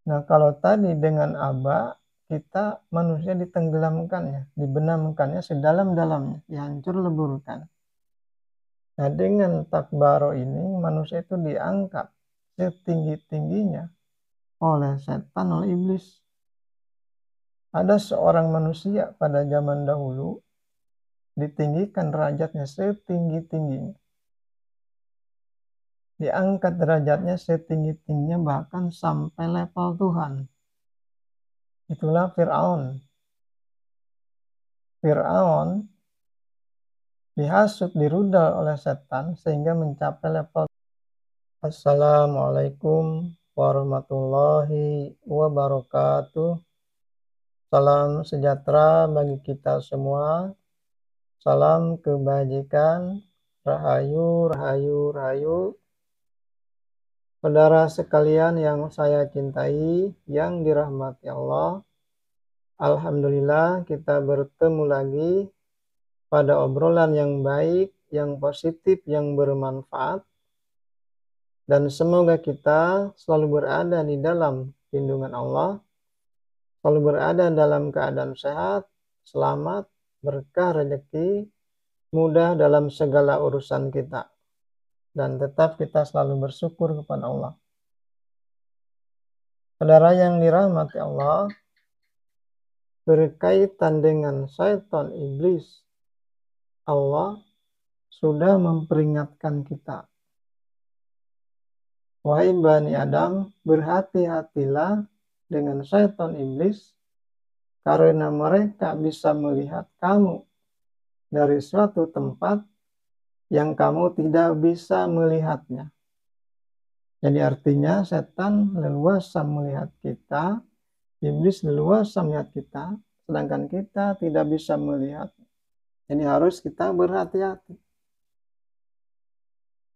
Nah, kalau tadi dengan aba, kita manusia ditenggelamkannya, dibenamkannya sedalam-dalamnya, dihancur leburkan. Nah, dengan takbaro ini manusia itu diangkat setinggi-tingginya oleh setan, oleh iblis. Ada seorang manusia pada zaman dahulu ditinggikan derajatnya setinggi-tingginya. Diangkat derajatnya setinggi-tingginya bahkan sampai level Tuhan. Itulah Fir'aun. Fir'aun dihasut, dirudal oleh setan sehingga mencapai level. Assalamualaikum warahmatullahi wabarakatuh. Salam sejahtera bagi kita semua. Salam kebajikan. Rahayu, rahayu, rahayu. Saudara sekalian yang saya cintai, yang dirahmati Allah. Alhamdulillah kita bertemu lagi pada obrolan yang baik, yang positif, yang bermanfaat. Dan semoga kita selalu berada di dalam lindungan Allah, selalu berada dalam keadaan sehat, selamat, berkah rezeki, mudah dalam segala urusan kita. Dan tetap kita selalu bersyukur kepada Allah. Saudara yang dirahmati Allah, berkaitan dengan syaitan iblis, Allah sudah memperingatkan kita. Wahai Bani Adam, berhati-hatilah dengan syaitan iblis, karena mereka bisa melihat kamu dari suatu tempat yang kamu tidak bisa melihatnya. Jadi artinya setan leluasa melihat kita, iblis leluasa melihat kita, sedangkan kita tidak bisa melihat. Jadi harus kita berhati-hati.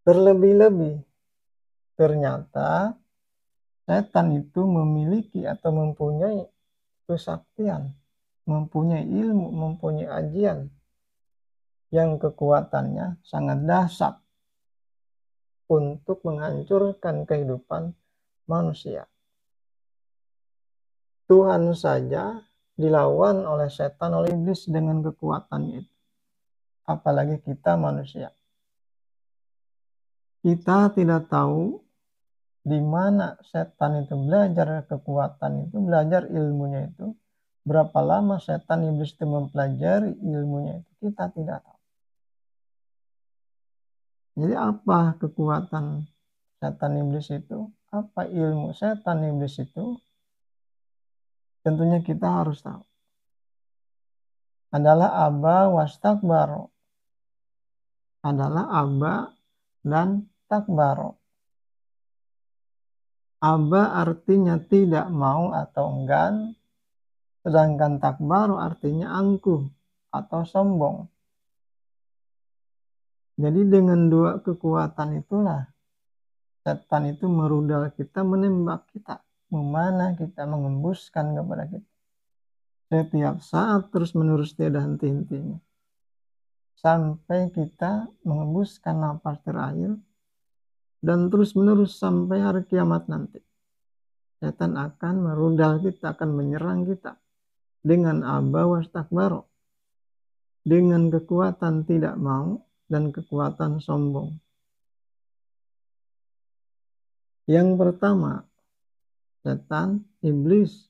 Terlebih-lebih, ternyata setan itu memiliki atau mempunyai kesaktian, mempunyai ilmu, mempunyai ajian yang kekuatannya sangat dahsyat untuk menghancurkan kehidupan manusia. Tuhan saja dilawan oleh setan, oleh iblis dengan kekuatannya itu. Apalagi kita manusia. Kita tidak tahu di mana setan itu belajar kekuatan itu, belajar ilmunya itu. Berapa lama setan iblis itu mempelajari ilmunya itu, kita tidak tahu. Jadi apa kekuatan setan iblis itu? Apa ilmu setan iblis itu? Tentunya kita harus tahu. Adalah aba wastakbaro. Adalah aba dan takbaro. Aba artinya tidak mau atau enggan, sedangkan takbaro artinya angkuh atau sombong. Jadi dengan dua kekuatan itulah setan itu merudal kita, menembak kita, memanah kita, mengembuskan kepada kita. Setiap saat terus-menerus tiada henti-hentinya. Sampai kita mengembuskan napas terakhir dan terus-menerus sampai hari kiamat nanti. Setan akan merudal kita, akan menyerang kita dengan aba wastakbaro, dengan kekuatan tidak mau dan kekuatan sombong. Yang pertama, setan, iblis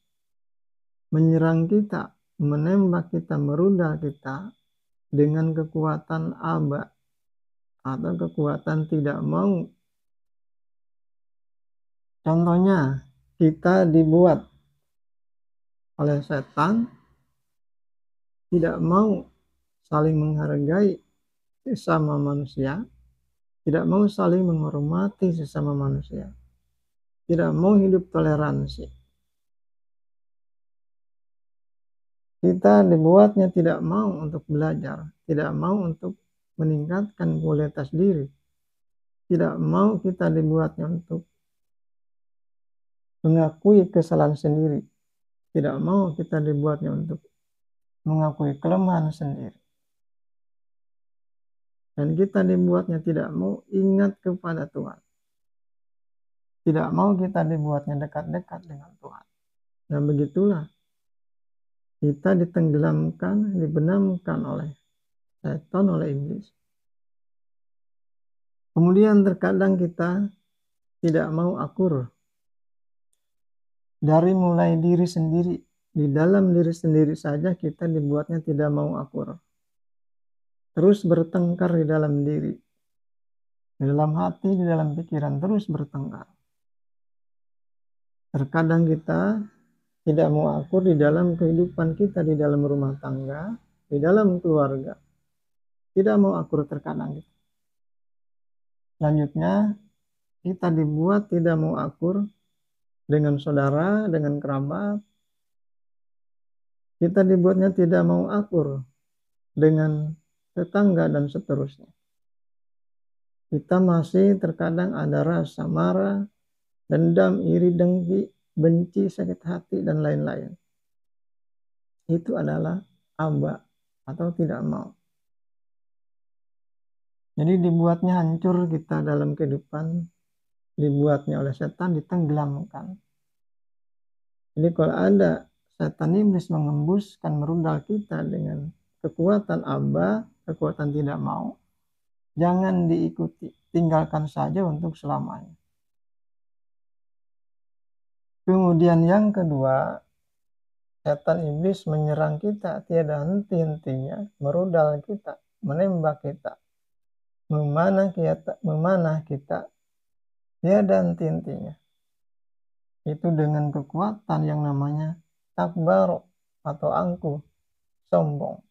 menyerang kita, menembak kita, merudal kita dengan kekuatan aba atau kekuatan tidak mau. Contohnya, kita dibuat oleh setan tidak mau saling menghargai sesama manusia, tidak mau saling menghormati sesama manusia, tidak mau hidup toleransi. Kita dibuatnya tidak mau untuk belajar, tidak mau untuk meningkatkan kualitas diri, tidak mau kita dibuatnya untuk mengakui kesalahan sendiri, tidak mau kita dibuatnya untuk mengakui kelemahan sendiri. Dan kita dibuatnya tidak mau ingat kepada Tuhan. tidak mau kita dibuatnya dekat-dekat dengan Tuhan. Nah, begitulah kita ditenggelamkan, dibenamkan oleh setan, oleh iblis. Kemudian terkadang kita tidak mau akur. Dari mulai diri sendiri, di dalam diri sendiri saja kita dibuatnya tidak mau akur. Terus bertengkar di dalam diri, di dalam hati, di dalam pikiran, terus bertengkar. Terkadang kita tidak mau akur di dalam kehidupan kita, di dalam rumah tangga, di dalam keluarga. Tidak mau akur terkadang. Selanjutnya, kita dibuat tidak mau akur dengan saudara, dengan kerabat. Kita dibuatnya tidak mau akur dengan tetangga dan seterusnya. Kita masih terkadang ada rasa marah, dendam, iri, dengki, benci, sakit hati, dan lain-lain. Itu adalah aba atau tidak mau. Jadi dibuatnya hancur kita dalam kehidupan, dibuatnya oleh setan, ditenggelamkan. Jadi kalau ada setan iblis mengembuskan, merudal kita dengan kekuatan aba, kekuatan tidak mau, jangan diikuti, tinggalkan saja untuk selamanya. Kemudian yang kedua, setan iblis menyerang kita tiada henti-hentinya, merudal kita, menembak kita, memanah kita tiada henti-hentinya. Itu dengan kekuatan yang namanya takbar atau angkuh, sombong.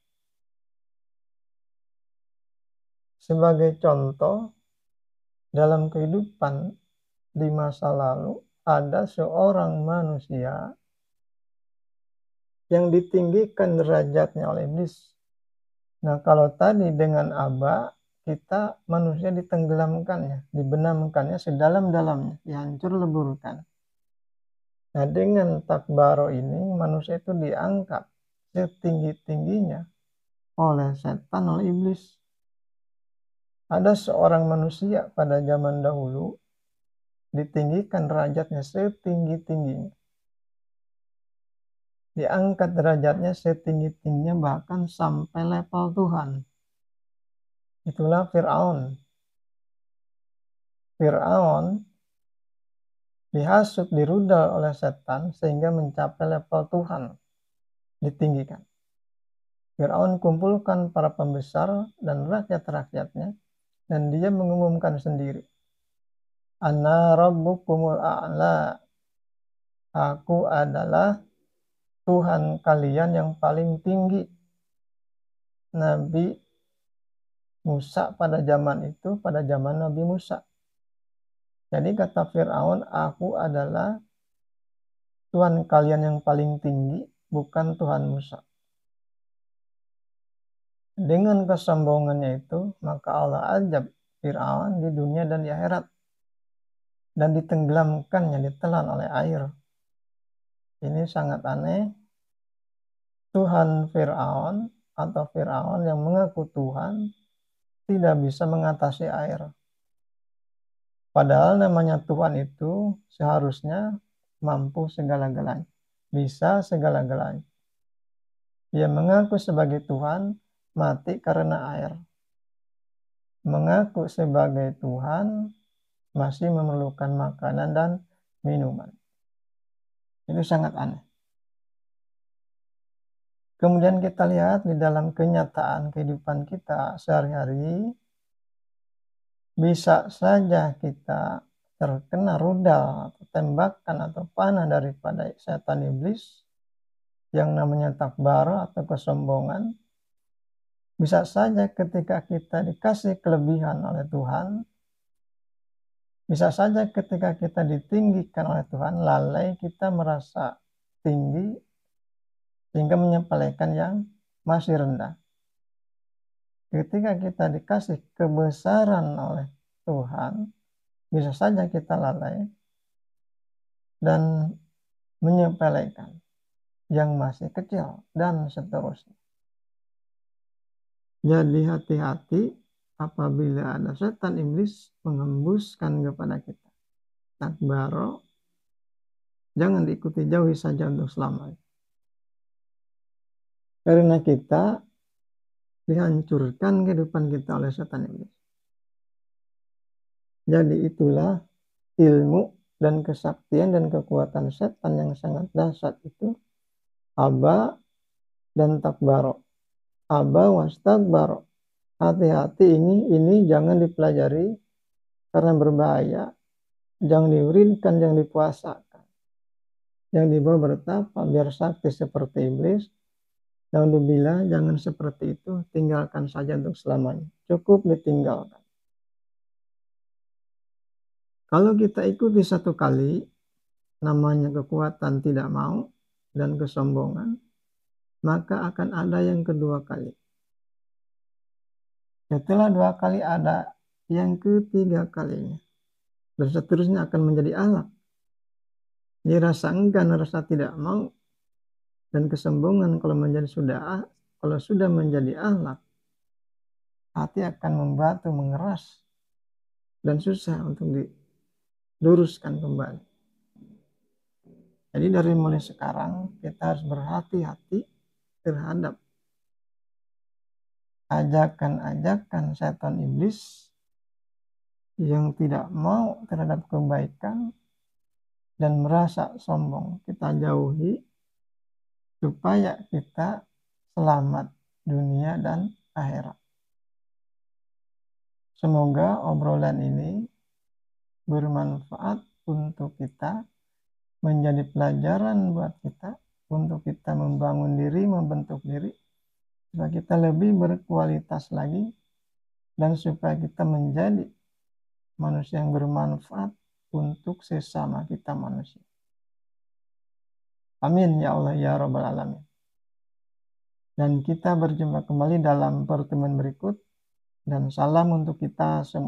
Sebagai contoh, dalam kehidupan di masa lalu ada seorang manusia yang ditinggikan derajatnya oleh iblis. Nah, kalau tadi dengan aba, kita manusia ditenggelamkannya, dibenamkannya sedalam-dalamnya, dihancur leburkan. Nah, dengan takbaro ini manusia itu diangkat setinggi-tingginya oleh setan, oleh iblis. Ada seorang manusia pada zaman dahulu ditinggikan derajatnya setinggi-tingginya. Diangkat derajatnya setinggi-tingginya bahkan sampai level Tuhan. Itulah Fir'aun. Fir'aun dihasut, dirudal oleh setan sehingga mencapai level Tuhan, ditinggikan. Fir'aun kumpulkan para pembesar dan rakyat-rakyatnya, dan dia mengumumkan sendiri, Ana rabbukumul a'la, aku adalah Tuhan kalian yang paling tinggi. Nabi Musa pada zaman itu, pada zaman Nabi Musa. Jadi kata Fir'aun, aku adalah Tuhan kalian yang paling tinggi, bukan Tuhan Musa. Dengan kesombongannya itu, maka Allah azab Fir'aun di dunia dan di akhirat. Dan ditenggelamkannya, ditelan oleh air. Ini sangat aneh. Tuhan Fir'aun atau Fir'aun yang mengaku Tuhan tidak bisa mengatasi air. Padahal namanya Tuhan itu seharusnya mampu segala-galanya, bisa segala-galanya. Dia mengaku sebagai Tuhan, mati karena air. Mengaku sebagai Tuhan, masih memerlukan makanan dan minuman. Itu sangat aneh. Kemudian kita lihat di dalam kenyataan kehidupan kita sehari-hari, bisa saja kita terkena rudal atau tembakan atau panah daripada setan iblis yang namanya takbara atau kesombongan. Bisa saja ketika kita dikasih kelebihan oleh Tuhan, bisa saja ketika kita ditinggikan oleh Tuhan, lalai kita merasa tinggi sehingga menyepelekan yang masih rendah. Ketika kita dikasih kebesaran oleh Tuhan, bisa saja kita lalai dan menyepelekan yang masih kecil dan seterusnya. Jadi hati-hati apabila ada setan iblis mengembuskan kepada kita. takbaro, jangan diikuti, jauhi saja untuk selamanya. Karena kita dihancurkan kehidupan kita oleh setan iblis. Jadi itulah ilmu dan kesaktian dan kekuatan setan yang sangat dahsyat itu. Aba dan takbaro. Aba wastakbaro. Hati-hati, ini jangan dipelajari karena berbahaya. Jangan diurinkan, jangan dipuasakan. Yang dibawa bertapa biar sakti seperti iblis. Naudzubillah, jangan seperti itu, tinggalkan saja untuk selamanya. Cukup ditinggalkan. Kalau kita ikuti satu kali, namanya kekuatan tidak mau dan kesombongan, maka akan ada yang kedua kali. Setelah 2 kali ada yang ketiga kalinya. Dan seterusnya akan menjadi ahlak. Ini rasa enggan, rasa tidak mau, dan kesombongan kalau sudah menjadi ahlak, hati akan membatu, mengeras, dan susah untuk diluruskan kembali. Jadi dari mulai sekarang kita harus berhati-hati terhadap ajakan-ajakan setan iblis yang tidak mau terhadap kebaikan dan merasa sombong. Kita jauhi supaya kita selamat dunia dan akhirat. Semoga obrolan ini bermanfaat untuk kita, menjadi pelajaran buat kita, untuk kita membangun diri, membentuk diri, supaya kita lebih berkualitas lagi, dan supaya kita menjadi manusia yang bermanfaat untuk sesama kita manusia. Amin ya Allah ya Rabbal Alamin. Dan kita berjumpa kembali dalam pertemuan berikut, dan salam untuk kita semua.